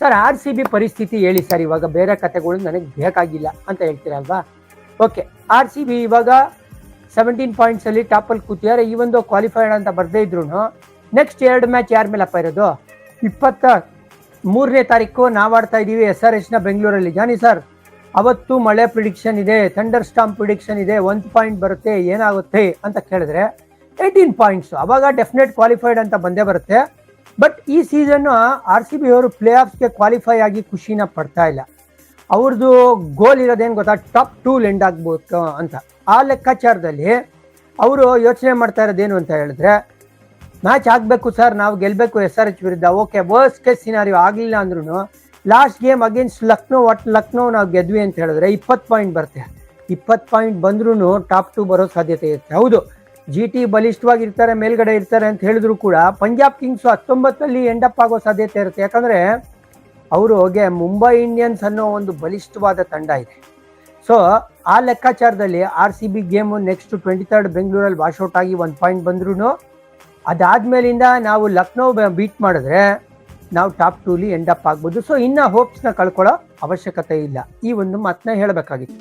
Sir RCB ಪರಿಸ್ಥಿತಿ ಹೇಳಿ sir, ಇವಾಗ ಬೇರೆ ಕತೆಗಳು ನನಗೆ ಬೇಕಾಗಿಲ್ಲ ಅಂತ ಹೇಳ್ತೀರಲ್ವಾ? ಓಕೆ, RCB ಇವಾಗ 17 ಪಾಯಿಂಟ್ಸ್ ಅಲ್ಲಿ ಟಾಪಲ್ಲಿ ಕೂತಿದ್ದಾರೆ. ಈ ಒಂದು ಕ್ವಾಲಿಫೈಡ್ ಅಂತ ಬರ್ದೇ ಇದ್ರು ನೆಕ್ಸ್ಟ್ 2 ಮ್ಯಾಚ್ ಯಾರ ಮೇಲಪ್ಪ ಇರೋದು? 23ನೇ ತಾರೀಕು ನಾವು ಆಡ್ತಾ ಇದ್ದೀವಿ SRH ನ ಬೆಂಗಳೂರಲ್ಲಿ. ಜಾನಿ ಸರ್, ಅವತ್ತು ಮಳೆ ಪ್ರಿಡಿಕ್ಷನ್ ಇದೆ, ಥಂಡರ್ ಸ್ಟಾಮ್ ಪ್ರಿಡಿಕ್ಷನ್ ಇದೆ, 1 ಪಾಯಿಂಟ್ ಬರುತ್ತೆ, ಏನಾಗುತ್ತೆ ಅಂತ ಕೇಳಿದ್ರೆ 18 ಪಾಯಿಂಟ್ಸ್, ಅವಾಗ ಡೆಫಿನೆಟ್ ಕ್ವಾಲಿಫೈಡ್ ಅಂತ ಬಂದೇ ಬರುತ್ತೆ. ಬಟ್ ಈ ಸೀಸನ್ನು RCB ಅವರು ಪ್ಲೇ ಆಫ್ಸ್ಗೆ ಕ್ವಾಲಿಫೈ ಆಗಿ ಖುಷಿನ ಪಡ್ತಾ ಇಲ್ಲ. ಅವ್ರದ್ದು ಗೋಲ್ ಇರೋದೇನು ಗೊತ್ತಾ? ಟಾಪ್ 2 ಲೆಂಡ್ ಆಗ್ಬೋದು ಅಂತ. ಆ ಲೆಕ್ಕಾಚಾರದಲ್ಲಿ ಅವರು ಯೋಚನೆ ಮಾಡ್ತಾ ಇರೋದೇನು ಅಂತ ಹೇಳಿದ್ರೆ, ಮ್ಯಾಚ್ ಆಗಬೇಕು ಸರ್, ನಾವು ಗೆಲ್ಲಬೇಕು SRH ವಿರುದ್ಧ. ಓಕೆ, ವರ್ಸ್ಟ್ ಕೇಸ್ ಸಿನಾರಿಯೋ ಆಗಲಿಲ್ಲ ಅಂದ್ರೂ ಲಾಸ್ಟ್ ಗೇಮ್ ಅಗೇನ್ಸ್ಟ್ ಲಕ್ನೋ ನಾವು ಗೆದ್ವಿ ಅಂತ ಹೇಳಿದ್ರೆ 20 ಪಾಯಿಂಟ್ ಬರುತ್ತೆ. 20 ಪಾಯಿಂಟ್ ಬಂದ್ರೂ ಟಾಪ್ 2 ಬರೋ ಸಾಧ್ಯತೆ ಇರುತ್ತೆ. ಹೌದು, GT ಬಲಿಷ್ಠವಾಗಿರ್ತಾರೆ, ಮೇಲ್ಗಡೆ ಇರ್ತಾರೆ ಅಂತ ಹೇಳಿದ್ರು ಕೂಡ ಪಂಜಾಬ್ ಕಿಂಗ್ಸ್ 19ರಲ್ಲಿ ಎಂಡಪ್ ಆಗೋ ಸಾಧ್ಯತೆ ಇರುತ್ತೆ. ಯಾಕಂದರೆ ಅವ್ರಿಗೆ ಮುಂಬೈ ಇಂಡಿಯನ್ಸ್ ಅನ್ನೋ ಒಂದು ಬಲಿಷ್ಠವಾದ ತಂಡ ಇದೆ. ಸೊ ಆ ಲೆಕ್ಕಾಚಾರದಲ್ಲಿ RCB ಗೇಮು ನೆಕ್ಸ್ಟ್ 23rd ಬೆಂಗಳೂರಲ್ಲಿ ವಾಶೌಟ್ ಆಗಿ 1 ಪಾಯಿಂಟ್ ಬಂದ್ರೂ ಅದಾದ್ಮೇಲಿಂದ ನಾವು ಲಕ್ನೋ ಬೀಟ್ ಮಾಡಿದ್ರೆ ನಾವು ಟಾಪ್ 2ಲಿ ಎಂಡಪ್ ಆಗ್ಬೋದು. ಸೊ ಇನ್ನು ಹೋಪ್ಸ್ನ ಕಳ್ಕೊಳ್ಳೋ ಅವಶ್ಯಕತೆ ಇಲ್ಲ. ಈ ಒಂದು ಮಾತನ್ನ ಹೇಳಬೇಕಾಗಿತ್ತು.